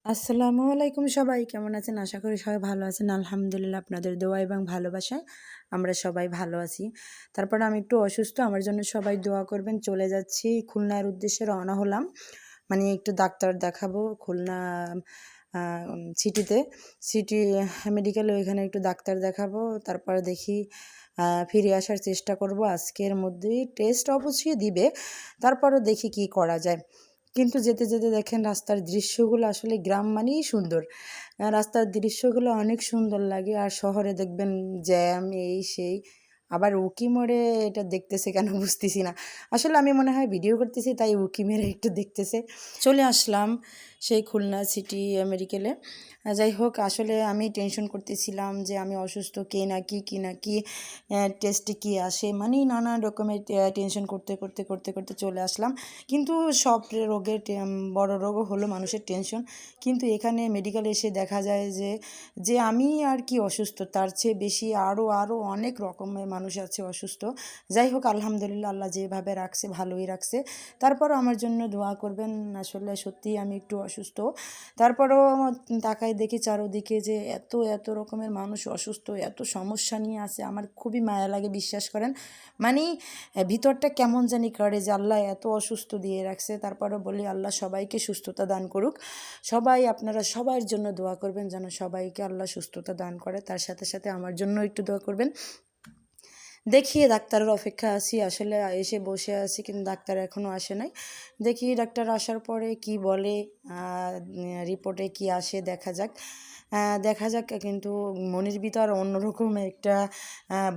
আসসালামু আলাইকুম সবাই কেমন আছেন? আশা করি সবাই ভালো আছেন। আলহামদুলিল্লাহ আপনাদের দোয়া এবং ভালোবাসায় আমরা সবাই ভালো আছি। তারপরে আমি একটু অসুস্থ, আমার জন্য সবাই দোয়া করবেন। চলে যাচ্ছি খুলনার উদ্দেশ্যে রওনা হলাম। মানে একটু ডাক্তার দেখাবো খুলনা আ সিটিতে। সিটি মেডিকেলে ওইখানে একটু ডাক্তার দেখাবো। তারপরে দেখি ফিরে আসার চেষ্টা করব। আজকের মধ্যেই টেস্ট অবশ্যই দিবে। তারপরও দেখি কি করা যায়। কিন্তু যেতে, যেতে দেখেন রাস্তার দৃশ্যগুলো আসলে গ্রাম মানেই সুন্দর। রাস্তার দৃশ্যগুলো অনেক সুন্দর লাগে। আর শহরে দেখবেন জ্যাম এই সেই। আবার উঁকি মেরে এটা দেখতেছে কেন বুঝতেছি না। আসলে আমি মনে হয় ভিডিও করতেছি তাই উঁকি মেরে একটু দেখতেছে। চলে আসলাম সেই খুলনা সিটি মেডিকেলে। যাই হোক আসলে আমি টেনশন করতেছিলাম যে আমি অসুস্থ, কে না কি না কি টেস্টে কি আসে, মানে নানা রকমের টেনশন করতে চলে আসলাম। কিন্তু সব রোগের বড় রোগও হলো মানুষের টেনশন। কিন্তু এখানে মেডিকেলে এসে দেখা যায় যে আমি আর কি অসুস্থ তার চেয়ে বেশি আরও অনেক রকমের মানুষ আছে অসুস্থ। যাই হোক আলহামদুলিল্লাহ আল্লাহ যেভাবে রাখছে ভালোই রাখছে। তারপরও আমার জন্য দোয়া করবেন। আসলে সত্যিই আমি একটু অসুস্থ। তারপরেও তাকায় দেখি চারোদিকে যে এত রকমের মানুষ অসুস্থ, এত সমস্যা নিয়ে আছে, আমার খুবই মায়া লাগে বিশ্বাস করেন। মানে ভিতরটা কেমন জানি করে যে আল্লাহ এত অসুস্থ দিয়ে রাখছে। তারপরেও বলি আল্লাহ সবাইকে সুস্থতা দান করুক। সবাই আপনারা সবার জন্য দোয়া করবেন যেন সবাইকে আল্লাহ সুস্থতা দান করে। তার সাথে সাথে আমার জন্য একটু দোয়া করবেন। দেখি ডাক্তারের অপেক্ষায় আছি। আসলে এসে বসে আছি কিন্তু ডাক্তার এখনও আসে নাই। দেখি ডাক্তার আসার পরে কি বলে, রিপোর্টে কি আসে দেখা যাক। দেখা যাক, কিন্তু মনের ভিতর অন্যরকম একটা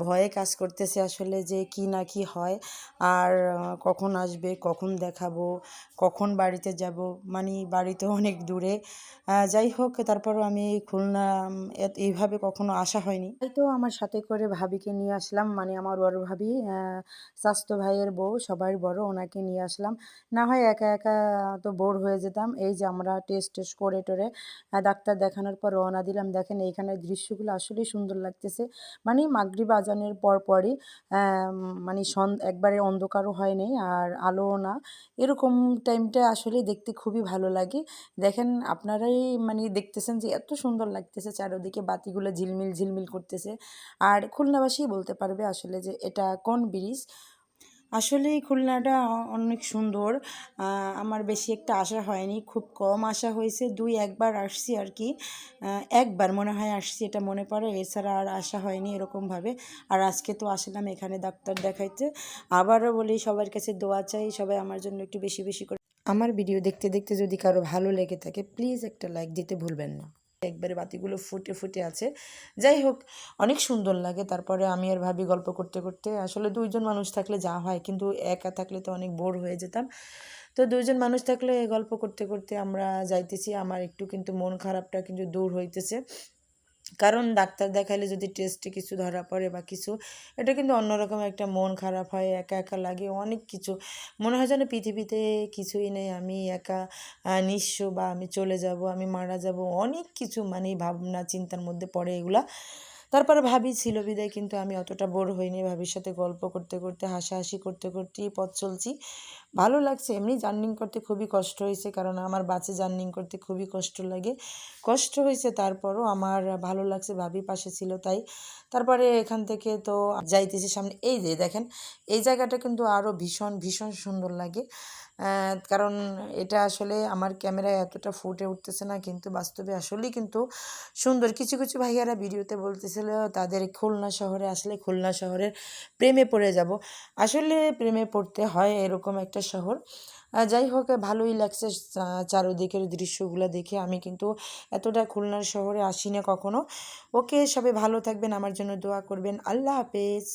ভয়ে কাজ করতেছে আসলে যে কি না কি হয়। আর কখন আসবে, কখন দেখাবো, কখন বাড়িতে যাব, মানে বাড়ি তো অনেক দূরে। যাই হোক তারপরও আমি খুলনা এইভাবে কখনো আসা হয়নি। তাই তো আমার সাথে করে ভাবিকে নিয়ে আসলাম, মানে আমার বড় ভাবি, চাচাতো ভাইয়ের বউ সবার বড়, ওনাকে নিয়ে আসলাম। না হয় একা একা তো বোর হয়ে যেতাম। এই যে আমরা টেস্ট করে টরে ডাক্তার দেখানোর পর রওনা দিলাম। দেখেন এইখানের দৃশ্যগুলো আসলেই সুন্দর লাগতেছে। মানে মাগরিব আজানের পরপরই মানে একবারে অন্ধকারও হয় নাই আর আলোও না, এরকম টাইমটা আসলে দেখতে খুবই ভালো লাগে। দেখেন আপনারাই মানে দেখতেছেন যে এত সুন্দর লাগতেছে, চারদিকে বাতিগুলো ঝিলমিল করতেছে। আর খুলনাবাসীই বলতে পারবে আসলে যে এটা কোন ব্রিজ। আসলেই খুলনাটা অনেক সুন্দর। আমার বেশি একটা আসা হয়নি, খুব কম আসা হয়েছে। ২-১ বার আসছি আর কি। একবার মনে হয় আসছি এটা মনে পড়ে, এছাড়া আর আসা হয়নি এরকমভাবে। আর আজকে তো আসলাম এখানে ডাক্তার দেখাইতে। আবারও বলি সবার কাছে দোয়া চাই, সবাই আমার জন্য একটু বেশি করে আমার ভিডিও দেখতে যদি কারো ভালো লেগে থাকে প্লিজ একটা লাইক দিতে ভুলবেন না। একবারে বাতিগুলো ফুটে আছে। যাই হোক অনেক সুন্দর লাগে। তারপরে আমি আর ভাবি গল্প করতে আসলে ২ জন মানুষ থাকলে যা হয়, কিন্তু একা থাকলে তো অনেক বোর হয়ে যেতাম। তো ২ জন মানুষ থাকলে গল্প করতে আমরা যাইতেছি। আমার একটু কিন্তু মন খারাপটা কিন্তু দূর হইতেছে। কারণ ডাক্তার দেখাইলে যদি টেস্টে কিছু ধরা পড়ে বা কিছু, এটা কিন্তু অন্যরকম একটা মন খারাপ হয়, একা লাগে অনেক কিছু। মনে হয় যেন পৃথিবীতে কিছুই নেই, আমি একা নিঃস্ব, বা আমি চলে যাব, আমি মারা যাব, অনেক কিছু মানে ভাবনা চিন্তার মধ্যে পড়ে এগুলা। তারপরে ভাবি ছিল বিদায়, কিন্তু আমি অতটা বোর হইনি। ভাবির সাথে গল্প করতে হাসাহাসি করতেই পথ চলছি। ভালো লাগছে। এমনি জার্নিং করতে খুবই কষ্ট হয়েছে, কারণ আমার বাসে জার্নিং করতে খুবই কষ্ট লাগে। কষ্ট হয়েছে তারপরও আমার ভালো লাগছে, ভাবি পাশে ছিল তাই। তারপরে এখান থেকে তো যাইতেছি সামনে। এই যে দেখেন এই জায়গাটা কিন্তু আরও ভীষণ সুন্দর লাগে। কারণ এটা আসলে আমার ক্যামেরায় এতটা ফুটে উঠতেছে না, কিন্তু বাস্তবে আসলেই কিন্তু সুন্দর। কিছু ভাইয়ারা ভিডিওতে বলতেছিল তাদের খুলনা শহরে আসলে খুলনা শহরের প্রেমে পড়ে যাব। আসলে প্রেমে পড়তে হয় এরকম একটা শহর। যাই হোক ভালোই লাগছে চারদিকের দৃশ্যগুলো দেখে। আমি কিন্তু এতটা খুলনার শহরে আসি না কখনো। ওকে সবাই ভালো থাকবেন, আমার জন্য দোয়া করবেন। আল্লাহ হাফেজ।